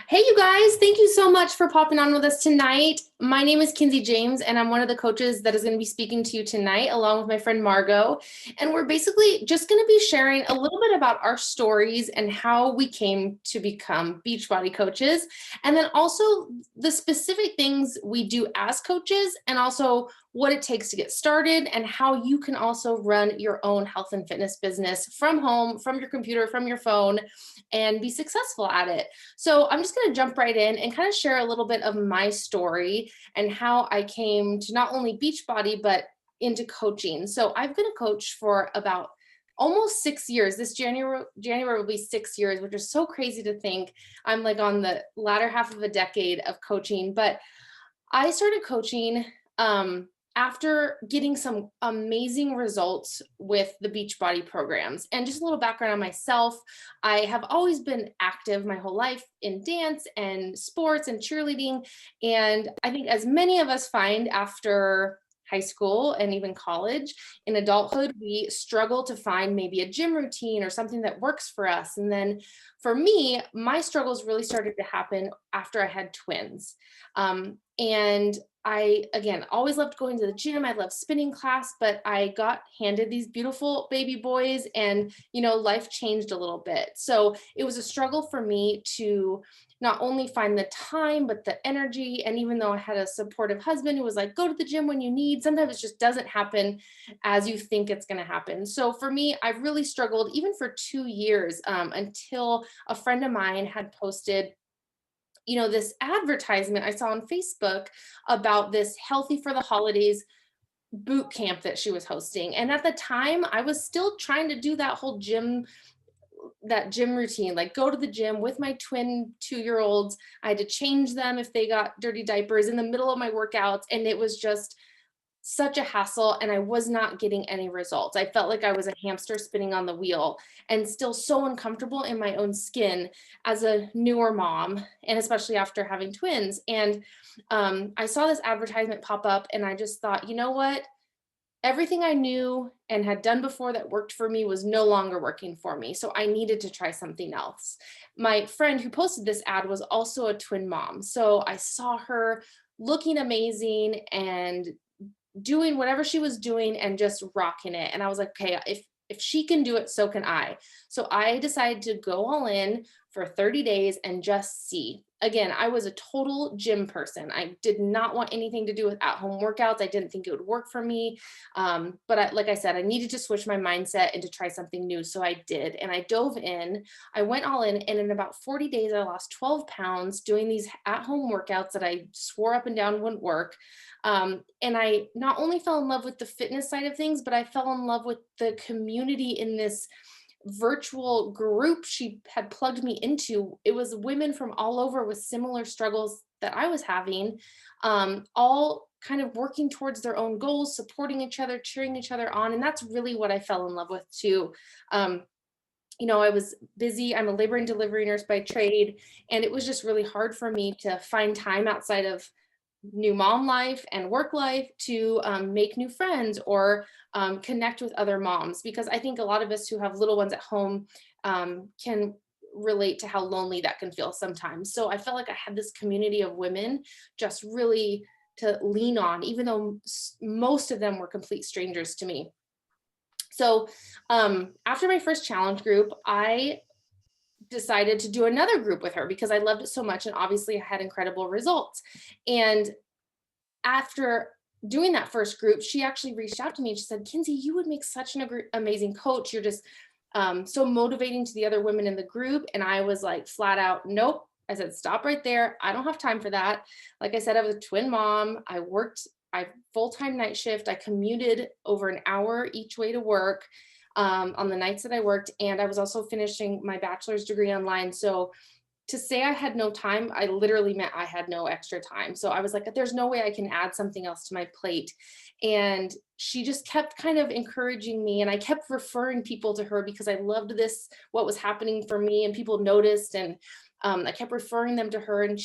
Hey, you guys, thank you so much for popping on with us tonight. My name is Kinsey James, and I'm one of the coaches that is going to be speaking to you tonight, along with my friend Margo. And we're basically just going to be sharing a little bit about our stories and how we came to become Beachbody coaches, and then also the specific things we do as coaches, and also what it takes to get started, and how you can also run your own health and fitness business from home, from your computer, from your phone, and be successful at it. So I'm just going to jump right in and kind of share a little bit of my story and how I came to not only Beachbody, but into coaching. So I've been a coach for about almost 6 years. This January will be 6 years, which is so crazy to think. I'm like on the latter half of a decade of coaching, but I started coaching after getting some amazing results with the Beachbody programs. And just a little background on myself, I have always been active my whole life in dance and sports and cheerleading. And I think, as many of us find after high school and even college, in adulthood, we struggle to find maybe a gym routine or something that works for us. And then for me, my struggles really started to happen after I had twins. And I, again, always loved going to the gym. I loved spinning class, but I got handed these beautiful baby boys, and, life changed a little bit. So it was a struggle for me to not only find the time, but the energy. And even though I had a supportive husband who was like, go to the gym when you need, sometimes it just doesn't happen as you think it's going to happen. So for me, I really struggled even for 2 years, until a friend of mine had posted this advertisement I saw on Facebook about this healthy for the holidays boot camp that she was hosting. And at the time, I was still trying to do that gym routine, like go to the gym with my twin 2-year-olds. I had to change them if they got dirty diapers in the middle of my workouts. And it was just such a hassle, and I was not getting any results. I felt like I was a hamster spinning on the wheel, and still so uncomfortable in my own skin as a newer mom, and especially after having twins. And I saw this advertisement pop up, and I just thought, you know what? Everything I knew and had done before that worked for me was no longer working for me. So I needed to try something else. My friend who posted this ad was also a twin mom. So I saw her looking amazing and doing whatever she was doing and just rocking it. And I was like, okay, if she can do it, so can I. So I decided to go all in for 30 days and just see. Again, I was a total gym person. I did not want anything to do with at-home workouts. I didn't think it would work for me. Like I said, I needed to switch my mindset and to try something new. So I did. And I dove in. I went all in. And in about 40 days, I lost 12 pounds doing these at-home workouts that I swore up and down wouldn't work. And I not only fell in love with the fitness side of things, but I fell in love with the community in this virtual group she had plugged me into. It was women from all over with similar struggles that I was having, all kind of working towards their own goals, supporting each other, cheering each other on. And that's really what I fell in love with too. I was busy. I'm a labor and delivery nurse by trade, and it was just really hard for me to find time outside of new mom life and work life to make new friends or connect with other moms, because I think a lot of us who have little ones at home can relate to how lonely that can feel sometimes. So I felt like I had this community of women just really to lean on, even though most of them were complete strangers to me. So after my first challenge group, I decided to do another group with her because I loved it so much. And obviously I had incredible results. And after doing that first group, she actually reached out to me and she said, Kinsey, you would make such an amazing coach. You're just so motivating to the other women in the group. And I was like, flat out, nope. I said, stop right there. I don't have time for that. Like I said, I was a twin mom. I full-time night shift. I commuted over an hour each way to work on the nights that I worked. And I was also finishing my bachelor's degree online. So to say I had no time, I literally meant I had no extra time. So I was like, there's no way I can add something else to my plate. And she just kept kind of encouraging me. And I kept referring people to her because I loved what was happening for me, and people noticed. And I kept referring them to her. And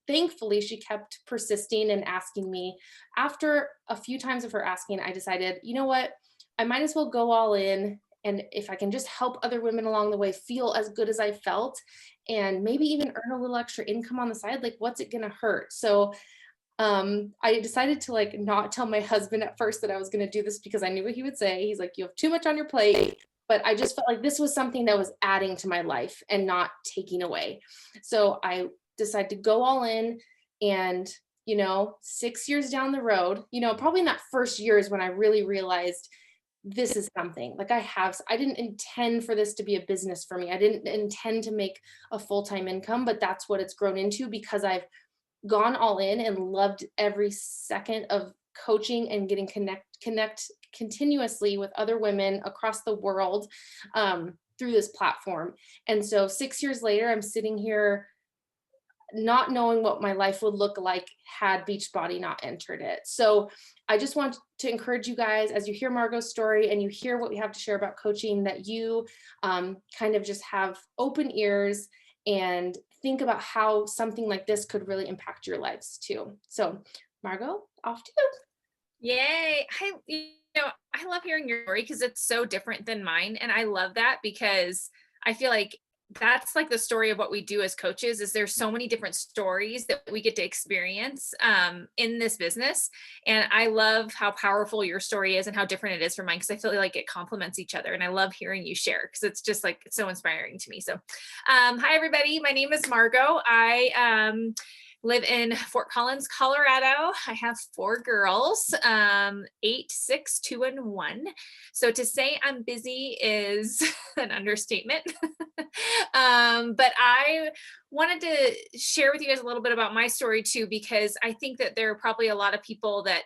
thankfully she kept persisting and asking me. After a few times of her asking, I decided, you know what? I might as well go all in And if I can just help other women along the way feel as good as I felt, and maybe even earn a little extra income on the side, like what's it gonna hurt? So I decided to like not tell my husband at first that I was gonna do this because I knew what he would say. He's like, you have too much on your plate. But I just felt like this was something that was adding to my life and not taking away. So I decided to go all in. And, 6 years down the road, probably in that first year is when I really realized this is something like I didn't intend for this to be a business for me. I didn't intend to make a full-time income, but that's what it's grown into because I've gone all in and loved every second of coaching and getting connect continuously with other women across the world through this platform. And so 6 years later, I'm sitting here not knowing what my life would look like had Beachbody not entered it. So I just want to encourage you guys as you hear Margo's story and you hear what we have to share about coaching, that you kind of just have open ears and think about how something like this could really impact your lives too. So Margo, off to you. Yay. I love hearing your story because it's so different than mine. And I love that because I feel like that's like the story of what we do as coaches. Is there's so many different stories that we get to experience in this business. And I love how powerful your story is and how different it is from mine, because I feel like it complements each other. And I love hearing you share because it's just like, it's so inspiring to me. So hi everybody, my name is Margo. I live in Fort Collins, Colorado. I have 4 girls, 8, 6, 2, and 1. So to say I'm busy is an understatement. But I wanted to share with you guys a little bit about my story too, because I think that there are probably a lot of people that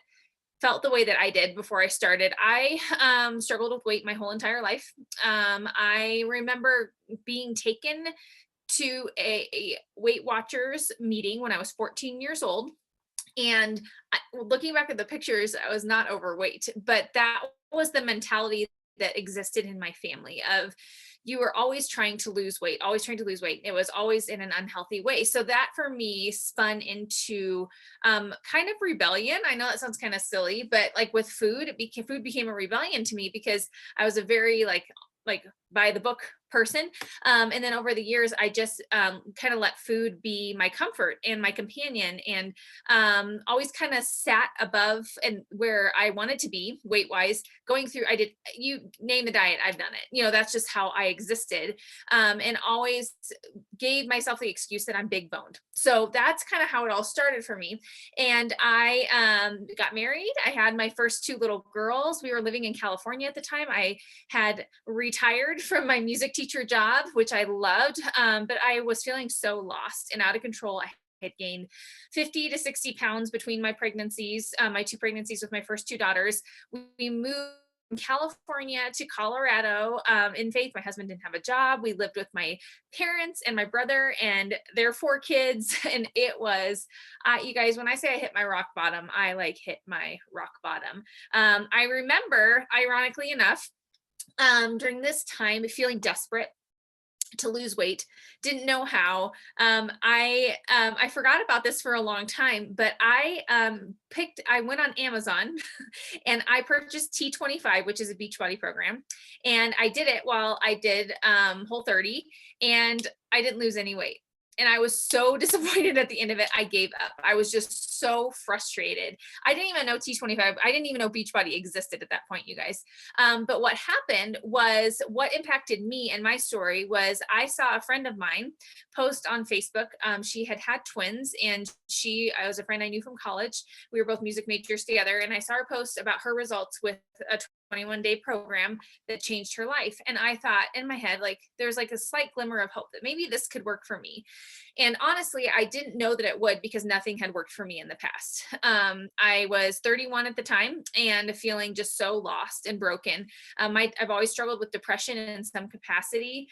felt the way that I did before I started. I struggled with weight my whole entire life. I remember being taken to a Weight Watchers meeting when I was 14 years old. And looking back at the pictures, I was not overweight, but that was the mentality that existed in my family of you were always trying to lose weight, always trying to lose weight. It was always in an unhealthy way. So that for me spun into kind of rebellion. I know that sounds kind of silly, but like with food, food became a rebellion to me because I was a very like by the book person. And then over the years, I just kind of let food be my comfort and my companion, and always kind of sat above and where I wanted to be weight wise. Going through, you name the diet, I've done it. That's just how I existed, and always gave myself the excuse that I'm big boned. So that's kind of how it all started for me. And I got married. I had my first 2 little girls. We were living in California at the time. I had retired from my music teacher job, which I loved, but I was feeling so lost and out of control. I had gained 50 to 60 pounds between my pregnancies, my 2 pregnancies with my first 2 daughters. We moved from California to Colorado in faith. My husband didn't have a job. We lived with my parents and my brother and their 4 kids. And it was, you guys, when I say I hit my rock bottom, I like hit my rock bottom. I remember, ironically enough, during this time, feeling desperate to lose weight, didn't know how. I forgot about this for a long time, but I went on Amazon and I purchased T25, which is a Beachbody program. And I did it while I did Whole30, and I didn't lose any weight. And I was so disappointed at the end of it. I gave up. I was just so frustrated. I didn't even know T25. I didn't even know Beachbody existed at that point, you guys. But what happened was, what impacted me and my story was, I saw a friend of mine post on Facebook. She had had twins, and I was a friend I knew from college. We were both music majors together. And I saw her post about her results with a 21-day program that changed her life. And I thought in my head, like, there's like a slight glimmer of hope that maybe this could work for me. And honestly, I didn't know that it would, because nothing had worked for me in the past. I was 31 at the time and feeling just so lost and broken. I've always struggled with depression in some capacity,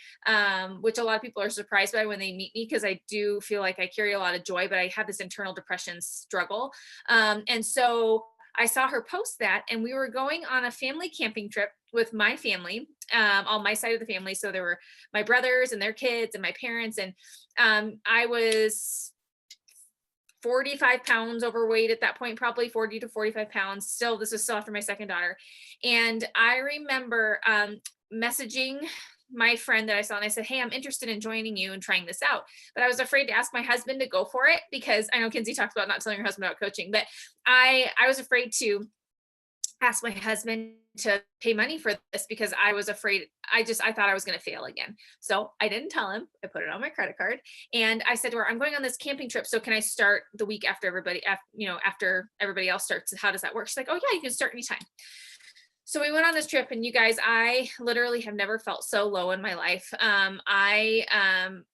which a lot of people are surprised by when they meet me, because I do feel like I carry a lot of joy, but I have this internal depression struggle. And so I saw her post that, and we were going on a family camping trip with my family, on my side of the family. So there were my brothers and their kids and my parents. And I was 45 pounds overweight at that point, probably 40 to 45 pounds. This was still after my second daughter. And I remember messaging my friend that I saw and I said, "Hey, I'm interested in joining you and trying this out." But I was afraid to ask my husband to go for it because I know Kinsey talks about not telling your husband about coaching, but I was afraid to ask my husband to pay money for this because I was afraid. I thought I was going to fail again. So I didn't tell him. I put it on my credit card and I said to her, "I'm going on this camping trip. So can I start the week after after everybody else starts? How does that work?" She's like, "Oh yeah, you can start anytime." So we went on this trip and you guys, I literally have never felt so low in my life. I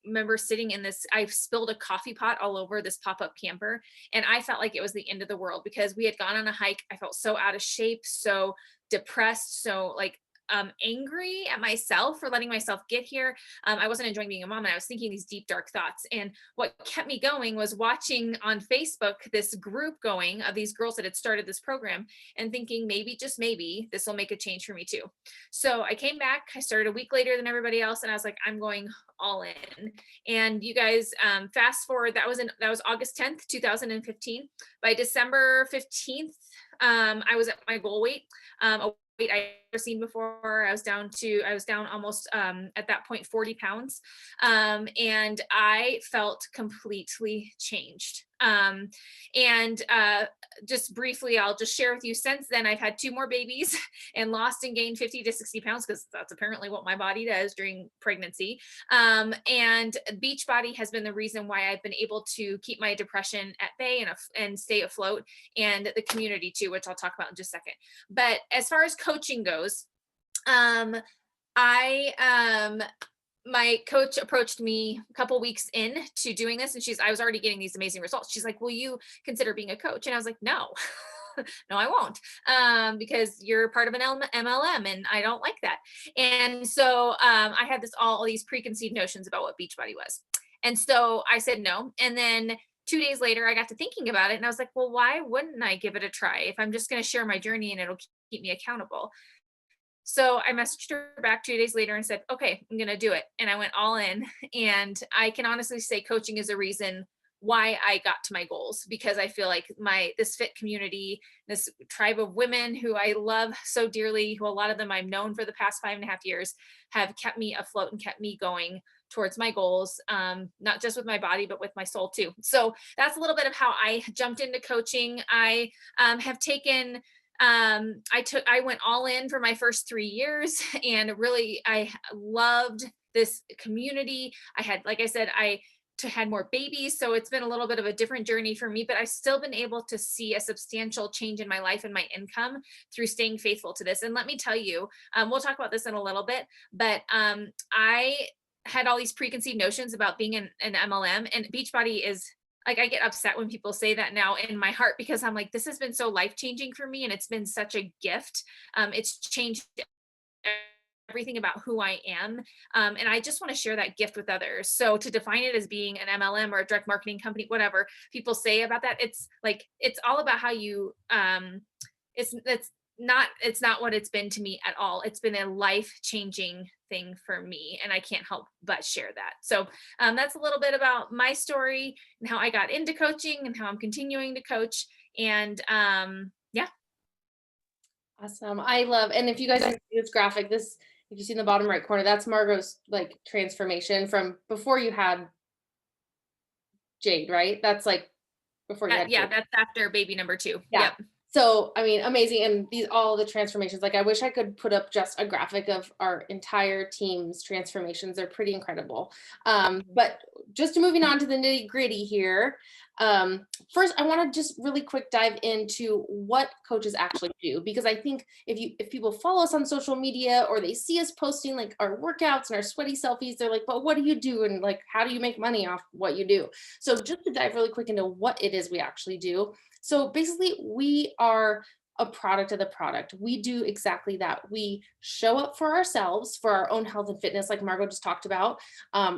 remember sitting in this, I spilled a coffee pot all over this pop-up camper and I felt like it was the end of the world because we had gone on a hike. I felt so out of shape, so depressed, so like angry at myself for letting myself get here. I wasn't enjoying being a mom and I was thinking these deep, dark thoughts. And what kept me going was watching on Facebook this group going of these girls that had started this program and thinking maybe, just maybe, this will make a change for me too. So I came back, I started a week later than everybody else, and I was like, I'm going all in. And you guys, fast forward, that was August 10th, 2015. By December 15th, I was at my goal weight. A weight I ever seen before. I was down almost at that point 40 pounds. And I felt completely changed. And just briefly, I'll just share with you, since then I've had two more babies and lost and gained 50 to 60 pounds because that's apparently what my body does during pregnancy. And Beachbody has been the reason why I've been able to keep my depression at bay and stay afloat, and the community too, which I'll talk about in just a second. But as far as coaching goes, I my coach approached me a couple weeks in to doing this and I was already getting these amazing results. She's like, "Will you consider being a coach?" And I was like, "No." No, I won't. Because you're part of an MLM and I don't like that. And so I had all these preconceived notions about what Beachbody was. And so I said no. And then 2 days later, I got to thinking about it and I was like, well, why wouldn't I give it a try if I'm just going to share my journey and it'll keep me accountable? So I messaged her back 2 days later and said, "Okay, I'm going to do it." And I went all in. And I can honestly say coaching is a reason why I got to my goals, because I feel like this fit community, this tribe of women who I love so dearly, who a lot of them I've known for the past 5.5 years, have kept me afloat and kept me going towards my goals, not just with my body, but with my soul too. So that's a little bit of how I jumped into coaching. I have taken I went all in for my first 3 years and really I loved this community. I had, like I said, had more babies. So it's been a little bit of a different journey for me, but I've still been able to see a substantial change in my life and my income through staying faithful to this. And let me tell you, we'll talk about this in a little bit, but I had all these preconceived notions about being an MLM, and Beachbody is, like, I get upset when people say that now in my heart, because I'm like, this has been so life-changing for me and it's been such a gift. It's changed everything about who I am. And I just want to share that gift with others. So to define it as being an MLM or a direct marketing company, whatever people say about that, it's like, it's all about how you, it's not what it's been to me at all. It's been a life-changing thing for me, and I can't help but share that. So that's a little bit about my story and how I got into coaching and how I'm continuing to coach. And yeah. Awesome. I love, and if you guys see this graphic, if you see in the bottom right corner, that's Margo's like transformation from before you had Jade, right? That's like before you had Yeah, Jade. that's after baby number 2. Yeah. Yep. So, I mean, amazing. And all the transformations, like I wish I could put up just a graphic of our entire team's transformations. They're pretty incredible. But just moving on to the nitty gritty here. First, I want to just really quick dive into what coaches actually do, because I think if people follow us on social media or they see us posting like our workouts and our sweaty selfies, they're like, but what do you do? And like, how do you make money off what you do? So just to dive really quick into what it is we actually do. So basically, we are a product of the product. We do exactly that. We show up for ourselves, for our own health and fitness, like Margo just talked about.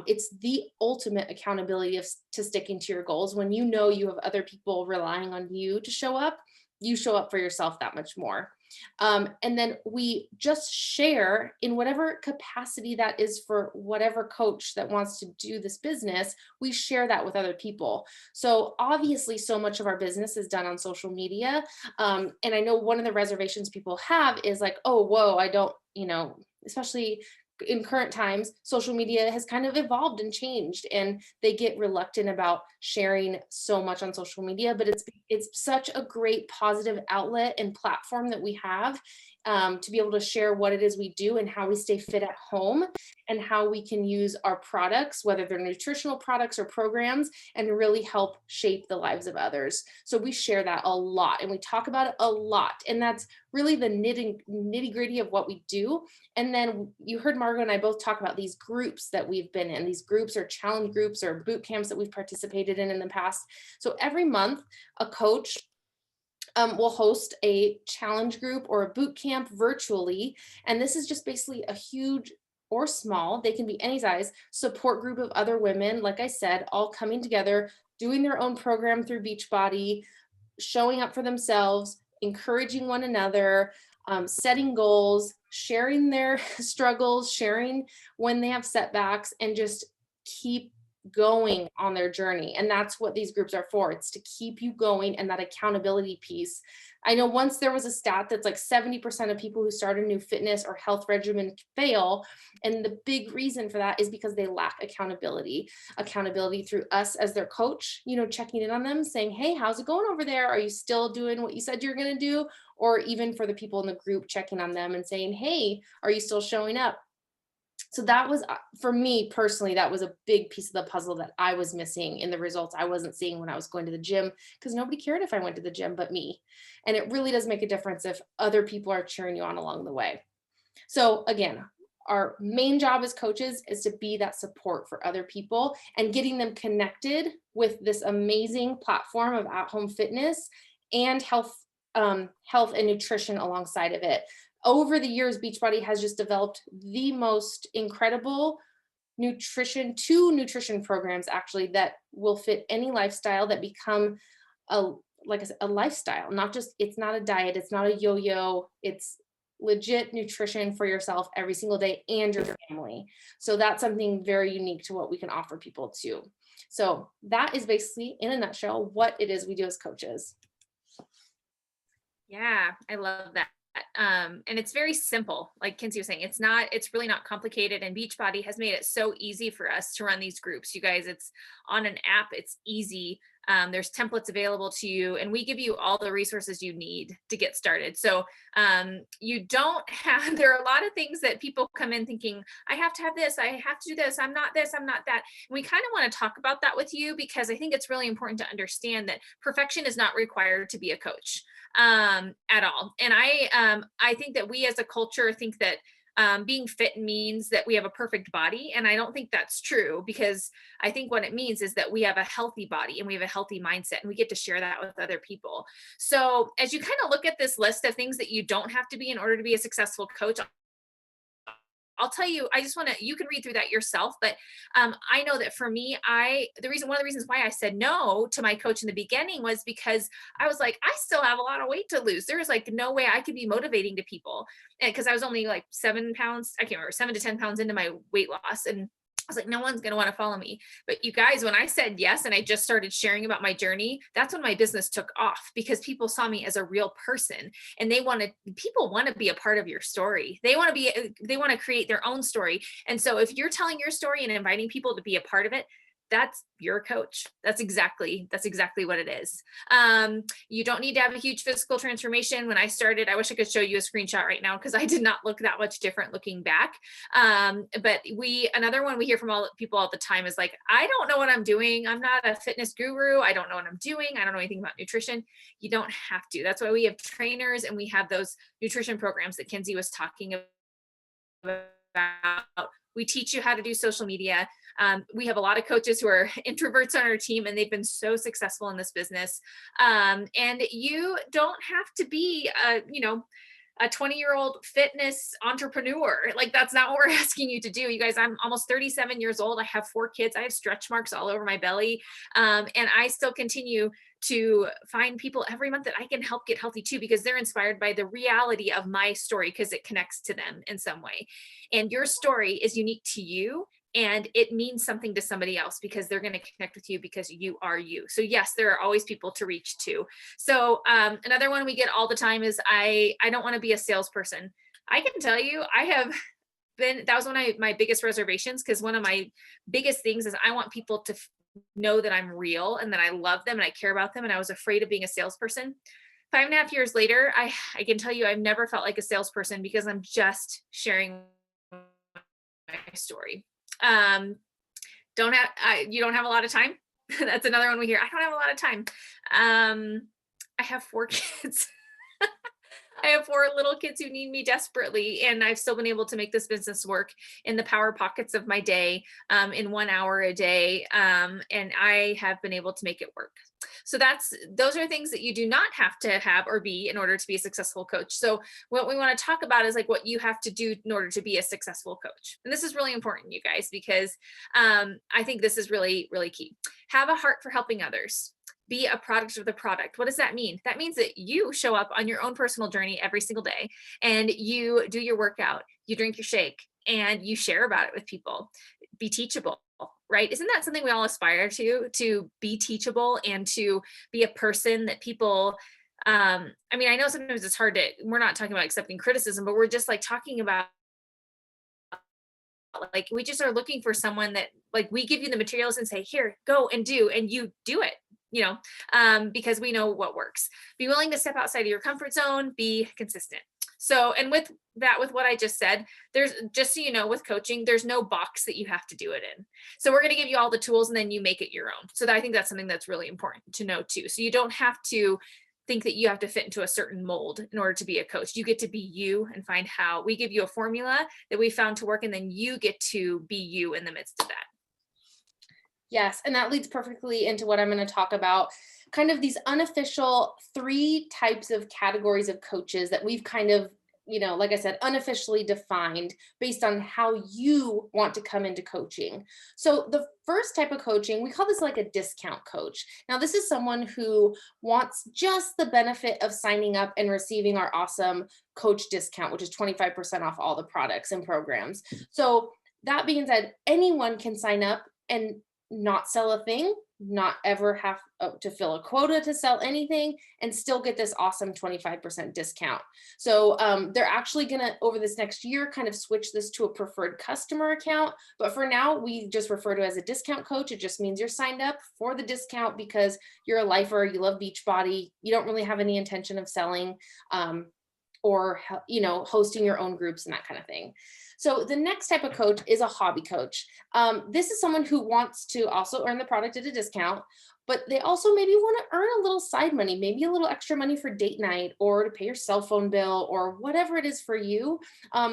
It's the ultimate accountability to sticking to your goals. When you know you have other people relying on you to show up, you show up for yourself that much more. And then we just share in whatever capacity that is for whatever coach that wants to do this business. We share that with other people. So obviously, so much of our business is done on social media. And I know one of the reservations people have is like, oh, whoa, I don't, especially in current times, social media has kind of evolved and changed, and they get reluctant about sharing so much on social media, but it's such a great positive outlet and platform that we have, to be able to share what it is we do and how we stay fit at home, and how we can use our products, whether they're nutritional products or programs, and really help shape the lives of others. So we share that a lot and we talk about it a lot, and that's really the nitty gritty of what we do. And then you heard Margo and I both talk about these groups that we've been in. These groups are challenge groups or boot camps that we've participated in the past. So every month, a coach will host a challenge group or a boot camp virtually. And this is just basically a huge or small, they can be any size, support group of other women, like I said, all coming together, doing their own program through Beachbody, showing up for themselves, encouraging one another, setting goals, sharing their struggles, sharing when they have setbacks, and just keep going on their journey. And that's what these groups are for. It's to keep you going, and that accountability piece. I know once there was a stat that's like 70% of people who start a new fitness or health regimen fail. And the big reason for that is because they lack accountability through us as their coach, checking in on them, saying, hey, how's it going over there? Are you still doing what you said you're going to do? Or even for the people in the group, checking on them and saying, hey, are you still showing up? So that was, for me personally, that was a big piece of the puzzle that I was missing in the results I wasn't seeing when I was going to the gym, because nobody cared if I went to the gym but me. And it really does make a difference if other people are cheering you on along the way. So again, our main job as coaches is to be that support for other people and getting them connected with this amazing platform of at-home fitness and health and nutrition alongside of it. Over the years, Beachbody has just developed the most incredible two nutrition programs actually that will fit any lifestyle, that become like I said, a lifestyle, it's not a diet, it's not a yo-yo, it's legit nutrition for yourself every single day and your family. So that's something very unique to what we can offer people too. So that is basically, in a nutshell, what it is we do as coaches. Yeah, I love that. And it's very simple. Like Kinsey was saying, it's really not complicated. And Beachbody has made it so easy for us to run these groups. You guys, it's on an app, it's easy. There's templates available to you, and we give you all the resources you need to get started. So you don't have, there are a lot of things that people come in thinking, I have to have this, I have to do this, I'm not this, I'm not that. And we kind of want to talk about that with you, because I think it's really important to understand that perfection is not required to be a coach at all. And I think that we as a culture think that being fit means that we have a perfect body. And I don't think that's true, because I think what it means is that we have a healthy body and we have a healthy mindset, and we get to share that with other people. So as you kind of look at this list of things that you don't have to be in order to be a successful coach, I'll tell you, I just want to, you can read through that yourself. But I know that for me, one of the reasons why I said no to my coach in the beginning was because I was like, I still have a lot of weight to lose. There was like no way I could be motivating to people. And because I was only like 7 pounds, I can't remember, 7 to 10 pounds into my weight loss. And I was like, no one's going to want to follow me. But you guys, when I said yes, and I just started sharing about my journey, that's when my business took off, because people saw me as a real person, and people want to be a part of your story. They want to create their own story. And so if you're telling your story and inviting people to be a part of it, that's your coach. That's exactly what it is. You don't need to have a huge physical transformation. When I started, I wish I could show you a screenshot right now, because I did not look that much different looking back. But another one we hear from people all the time is like, I don't know what I'm doing. I'm not a fitness guru. I don't know what I'm doing. I don't know anything about nutrition. You don't have to. That's why we have trainers, and we have those nutrition programs that Kinsey was talking about. We teach you how to do social media. We have a lot of coaches who are introverts on our team, and they've been so successful in this business. And you don't have to be a 20-year-old fitness entrepreneur. Like, that's not what we're asking you to do. You guys, I'm almost 37 years old. I have 4 kids. I have stretch marks all over my belly. And I still continue to find people every month that I can help get healthy too, because they're inspired by the reality of my story, because it connects to them in some way. And your story is unique to you, and it means something to somebody else, because they're going to connect with you because you are you. So yes, there are always people to reach to. So another one we get all the time is, I don't want to be a salesperson. I can tell you, I have that was one of my biggest reservations, because one of my biggest things is I want people to know that I'm real and that I love them and I care about them. And I was afraid of being a salesperson. 5.5 years later, I can tell you I've never felt like a salesperson, because I'm just sharing my story. You don't have a lot of time. That's another one we hear. I don't have a lot of time. I have 4 kids. I have 4 little kids who need me desperately, and I've still been able to make this business work in the power pockets of my day, in 1 hour a day, and I have been able to make it work. So those are things that you do not have to have or be in order to be a successful coach. So what we want to talk about is like what you have to do in order to be a successful coach, and this is really important, you guys, because I think this is really, really key. Have a heart for helping others. Be a product of the product. What does that mean? That means that you show up on your own personal journey every single day, and you do your workout, you drink your shake, and you share about it with people. Be teachable, right? Isn't that something we all aspire to be teachable and to be a person that people, I mean, I know sometimes it's hard we're not talking about accepting criticism, but we're just like talking about, like, we just are looking for someone that, like, we give you the materials and say, here, go and do, and you do it, because we know what works. Be willing to step outside of your comfort zone, be consistent. So, and with what I just said, there's, just so you know, with coaching, there's no box that you have to do it in. So we're going to give you all the tools and then you make it your own. So I think that's something that's really important to know too. So you don't have to think that you have to fit into a certain mold in order to be a coach. You get to be you and find how. We give you a formula that we found to work, and then you get to be you in the midst of that. Yes, and that leads perfectly into what I'm going to talk about, kind of these unofficial 3 types of categories of coaches that we've kind of, like I said, unofficially defined based on how you want to come into coaching. So the first type of coaching, we call this like a discount coach. Now, this is someone who wants just the benefit of signing up and receiving our awesome coach discount, which is 25% off all the products and programs. So that being said, anyone can sign up and not sell a thing, not ever have to fill a quota to sell anything, and still get this awesome 25% discount. So they're actually going to, over this next year, kind of switch this to a preferred customer account. But for now, we just refer to it as a discount coach. It just means you're signed up for the discount because you're a lifer, you love Beachbody, you don't really have any intention of selling or hosting your own groups and that kind of thing. So the next type of coach is a hobby coach. This is someone who wants to also earn the product at a discount, but they also maybe want to earn a little side money, maybe a little extra money for date night or to pay your cell phone bill or whatever it is for you.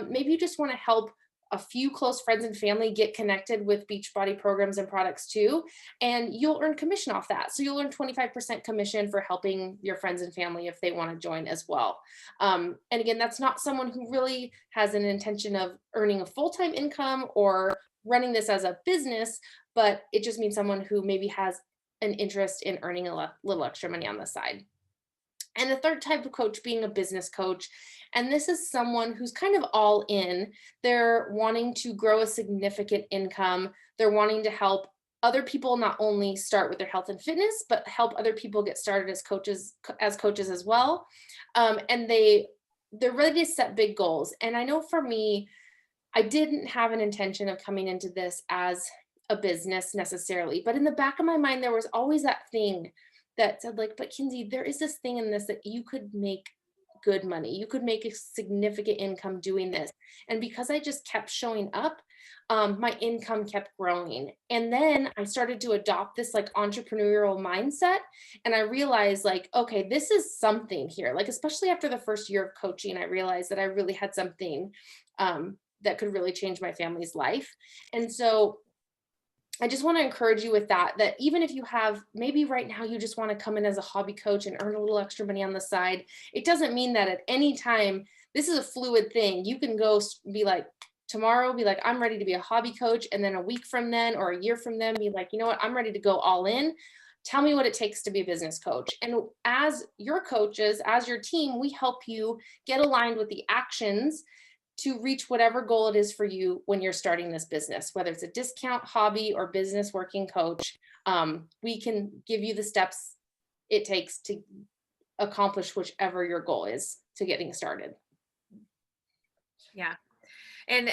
Maybe you just want to help a few close friends and family get connected with Beachbody programs and products too, and you'll earn commission off that. So you'll earn 25% commission for helping your friends and family if they want to join as well. And again, that's not someone who really has an intention of earning a full-time income or running this as a business, but it just means someone who maybe has an interest in earning a little extra money on the side. And the third type of coach being a business coach. And this is someone who's kind of all in. They're wanting to grow a significant income. They're wanting to help other people not only start with their health and fitness, but help other people get started as coaches as well. And they're ready to set big goals. And I know for me, I didn't have an intention of coming into this as a business necessarily, but in the back of my mind, there was always that thing that said like, but Kinsey, there is this thing in this that you could make good money. You could make a significant income doing this. And because I just kept showing up, my income kept growing. And then I started to adopt this like entrepreneurial mindset. And I realized like, okay, this is something here. Like, especially after the first year of coaching, I realized that I really had something that could really change my family's life. And so I just want to encourage you with that even if you have, maybe right now you just want to come in as a hobby coach and earn a little extra money on the side, it doesn't mean that at any time, this is a fluid thing. You can go be like, tomorrow, be like, I'm ready to be a hobby coach. And then a week from then or a year from then, be like, you know what, I'm ready to go all in. Tell me what it takes to be a business coach. And as your coaches, as your team, we help you get aligned with the actions to reach whatever goal it is for you when you're starting this business, whether it's a discount, hobby, or business working coach. We can give you the steps it takes to accomplish whichever your goal is to getting started. Yeah. And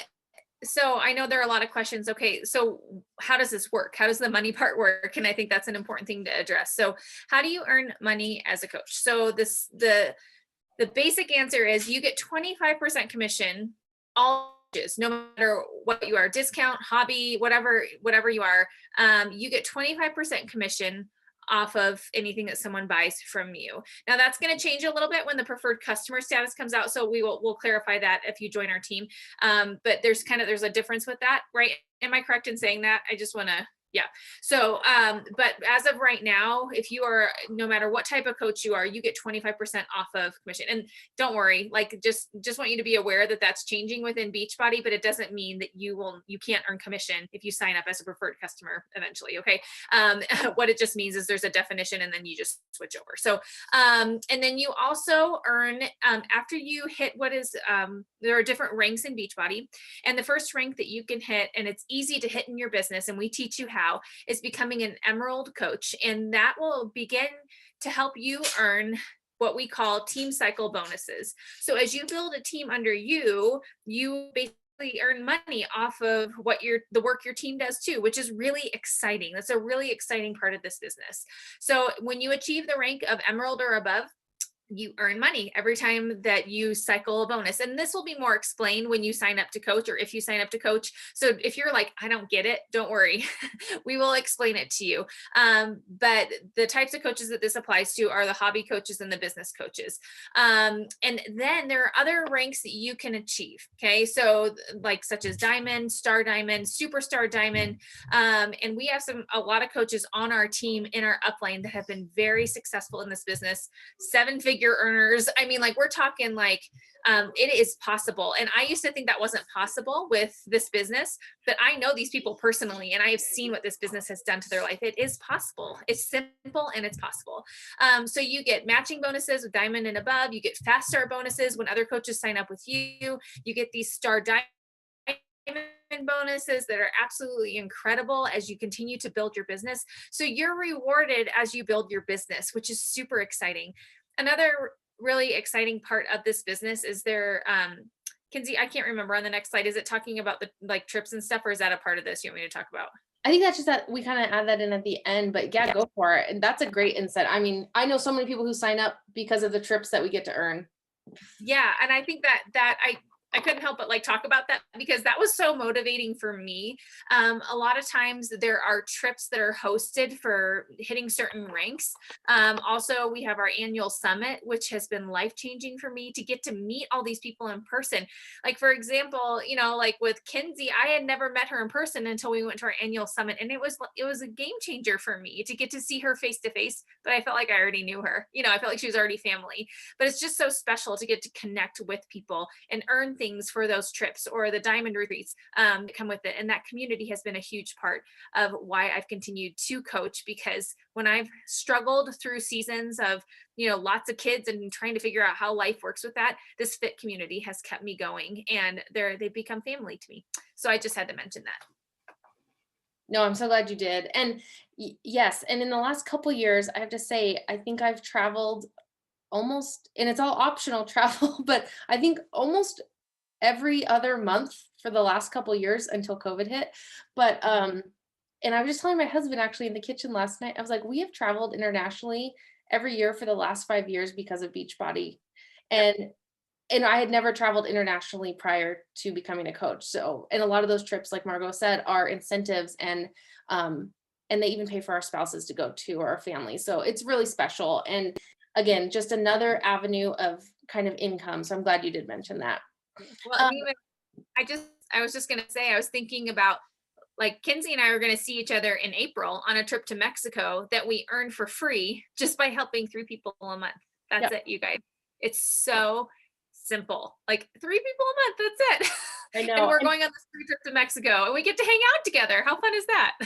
So I know there are a lot of questions. Okay, so how does this work? How does the money part work? And I think that's an important thing to address. So how do you earn money as a coach? So the basic answer is you get 25% commission, all coaches, no matter what you are, discount, hobby, whatever you are, you get 25% commission off of anything that someone buys from you. Now that's going to change a little bit when the preferred customer status comes out. So we'll clarify that if you join our team. But there's a difference with that, right? Am I correct in saying that? I just want to, yeah. So, but as of right now, if you are, no matter what type of coach you are, you get 25% off of commission. And don't worry, like just want you to be aware that that's changing within Beachbody, but it doesn't mean that you can't earn commission if you sign up as a preferred customer eventually. Okay. What it just means is there's a definition and then you just switch over. So, and then you also earn, after you hit there are different ranks in Beachbody, and the first rank that you can hit, and it's easy to hit in your business, and we teach you how, is becoming an Emerald coach. And that will begin to help you earn what we call team cycle bonuses. So as you build a team under you, you basically earn money off of the work your team does too, which is really exciting. That's a really exciting part of this business. So when you achieve the rank of Emerald or above, you earn money every time that you cycle a bonus. And this will be more explained when you sign up to coach, or if you sign up to coach. So if you're like, I don't get it, don't worry. We will explain it to you. But the types of coaches that this applies to are the hobby coaches and the business coaches. And then there are other ranks that you can achieve. Okay. So like such as Diamond, Star Diamond, Superstar Diamond. And we have a lot of coaches on our team in our upline that have been very successful in this business, 7-figure earners. I mean, like we're talking like it is possible. And I used to think that wasn't possible with this business, but I know these people personally, and I have seen what this business has done to their life. It is possible. It's simple and it's possible. So you get matching bonuses with Diamond and above. You get fast start bonuses when other coaches sign up with you. You get these Star Diamond bonuses that are absolutely incredible as you continue to build your business. So you're rewarded as you build your business, which is super exciting. Another really exciting part of this business is Kinsey, I can't remember on the next slide. Is it talking about the like trips and stuff, or is that a part of this you want me to talk about? I think that's just that we kind of add that in at the end, but yeah, go for it. And that's a great insight. I mean, I know so many people who sign up because of the trips that we get to earn. Yeah. And I think that I couldn't help but like talk about that because that was so motivating for me. A lot of times there are trips that are hosted for hitting certain ranks. Also, we have our annual summit, which has been life-changing for me to get to meet all these people in person. Like, for example, like with Kinsey, I had never met her in person until we went to our annual summit. And it was a game changer for me to get to see her face to face, but I felt like I already knew her. I felt like she was already family, but it's just so special to get to connect with people and earn things for those trips or the diamond retreats that come with it. And that community has been a huge part of why I've continued to coach, because when I've struggled through seasons of, lots of kids and trying to figure out how life works with that, this fit community has kept me going, and they've become family to me. So I just had to mention that. No, I'm so glad you did. And yes, and in the last couple years, I have to say, I think I've traveled almost, and it's all optional travel, but I think almost every other month for the last couple years until COVID hit. But and I was just telling my husband actually in the kitchen last night, I was like, we have traveled internationally every year for the last 5 years because of Beachbody. And I had never traveled internationally prior to becoming a coach. So, and a lot of those trips, like Margo said, are incentives, and they even pay for our spouses to go to, or our family. So it's really special. And again, just another avenue of kind of income. So I'm glad you did mention that. Well, I was just going to say, I was thinking about like Kinsey and I were going to see each other in April on a trip to Mexico that we earned for free just by helping 3 people a month. That's it, you guys. It's so simple. Like 3 people a month. That's it. I know. And we're going on this free trip to Mexico and we get to hang out together. How fun is that?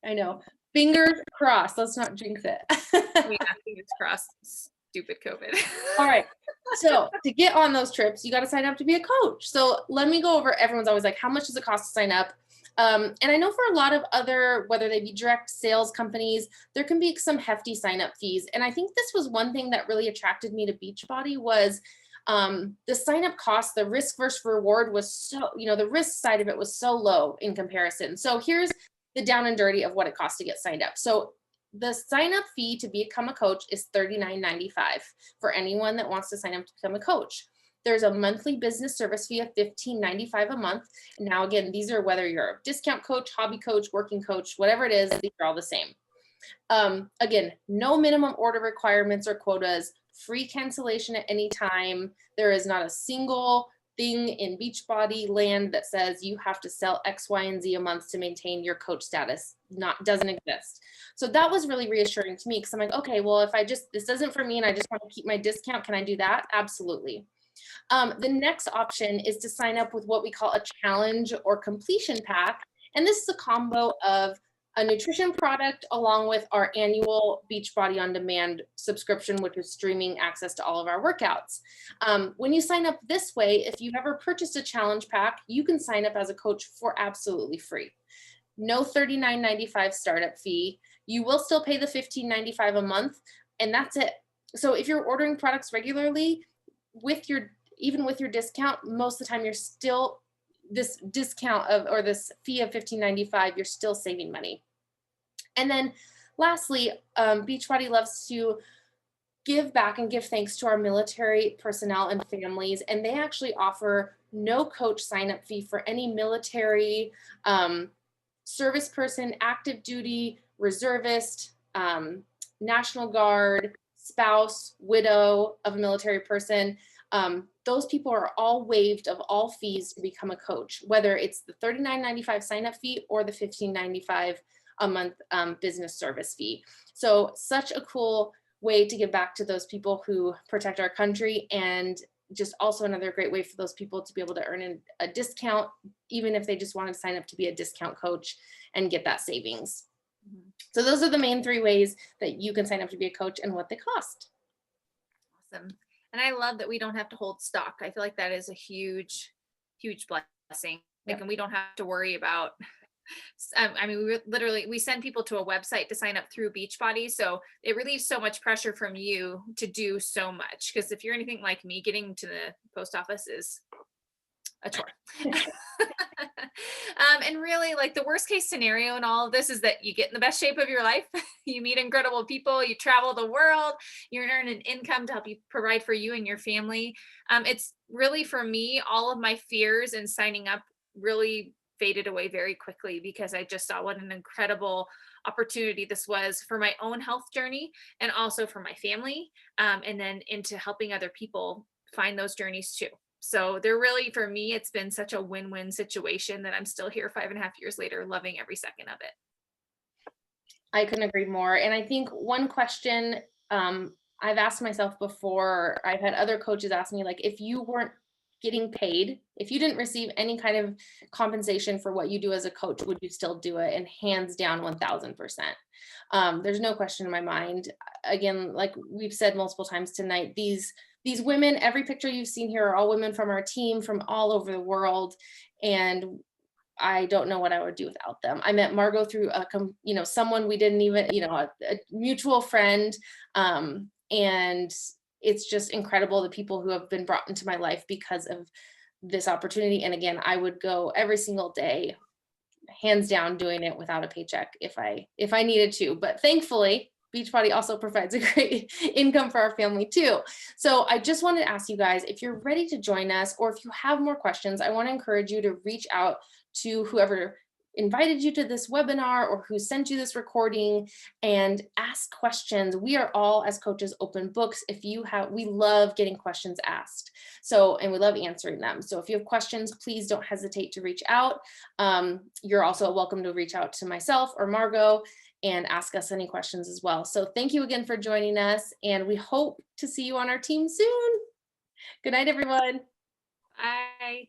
I know. Fingers crossed. Let's not jinx it. Yeah, fingers crossed. Stupid COVID. All right. So to get on those trips, you got to sign up to be a coach. So let me go over, everyone's always like, how much does it cost to sign up? And I know for a lot of other, whether they be direct sales companies, there can be some hefty sign up fees. And I think this was one thing that really attracted me to Beachbody was The sign up cost, the risk versus reward was so, the risk side of it was so low in comparison. So here's the down and dirty of what it costs to get signed up. So the sign up fee to become a coach is $39.95 for anyone that wants to sign up to become a coach. There's a monthly business service fee of $15.95 a month. Now, again, these are whether you're a discount coach, hobby coach, working coach, whatever it is, these are all the same. Again, no minimum order requirements or quotas, free cancellation at any time. There is not a single thing in Beachbody land that says you have to sell X, Y, and Z a month to maintain your coach status. Doesn't exist. So that was really reassuring to me because I'm like, okay, well, if this isn't for me and I just want to keep my discount, can I do that? Absolutely. The next option is to sign up with what we call a challenge or completion pack. And this is a combo of a nutrition product along with our annual Beachbody On Demand subscription, which is streaming access to all of our workouts. When you sign up this way, if you've ever purchased a challenge pack, you can sign up as a coach for absolutely free. No $39.95 startup fee. You will still pay the $15.95 a month, and that's it. So if you're ordering products regularly, even with your discount, most of the time you're still this discount or this fee of $15.95, you're still saving money. And then lastly, Beachbody loves to give back and give thanks to our military personnel and families. And they actually offer no coach sign-up fee for any military, service person, active duty, reservist, National Guard, spouse, widow of a military person. Those people are all waived of all fees to become a coach, whether it's the $39.95 sign-up fee or the $15.95 a month business service fee. So such a cool way to give back to those people who protect our country, and just also another great way for those people to be able to earn a discount, even if they just want to sign up to be a discount coach and get that savings. Mm-hmm. So those are the main three ways that you can sign up to be a coach and what they cost. Awesome. And I love that we don't have to hold stock. I feel like that is a huge, huge blessing. And we don't have to worry about, I mean, we send people to a website to sign up through Beachbody. So it relieves so much pressure from you to do so much. Because if you're anything like me, getting to the post office is a chore. And really, like, the worst case scenario in all of this is that you get in the best shape of your life. You meet incredible people, you travel the world, you earn an income to help you provide for you and your family. It's really, for me, all of my fears in signing up really faded away very quickly because I just saw what an incredible opportunity this was for my own health journey and also for my family, and then into helping other people find those journeys too. So they're really, for me, it's been such a win-win situation that I'm still here 5.5 years later, loving every second of it. I couldn't agree more. And I think one question I've asked myself before, I've had other coaches ask me, like, if you weren't getting paid, if you didn't receive any kind of compensation for what you do as a coach, would you still do it? And hands down, 1000%. There's no question in my mind. Again, like we've said multiple times tonight, these women, every picture you've seen here are all women from our team from all over the world. And I don't know what I would do without them. I met Margo through someone we didn't even, a mutual friend. And it's just incredible, the people who have been brought into my life because of this opportunity. And again, I would go every single day, hands down, doing it without a paycheck if I needed to. But thankfully, Beachbody also provides a great income for our family too. So I just wanted to ask you guys, if you're ready to join us, or if you have more questions, I want to encourage you to reach out to whoever invited you to this webinar or who sent you this recording and ask questions. We are all, as coaches, open books. We love getting questions asked. And we love answering them. So if you have questions, please don't hesitate to reach out. You're also welcome to reach out to myself or Margo and ask us any questions as well. So thank you again for joining us, and we hope to see you on our team soon. Good night, everyone. Bye.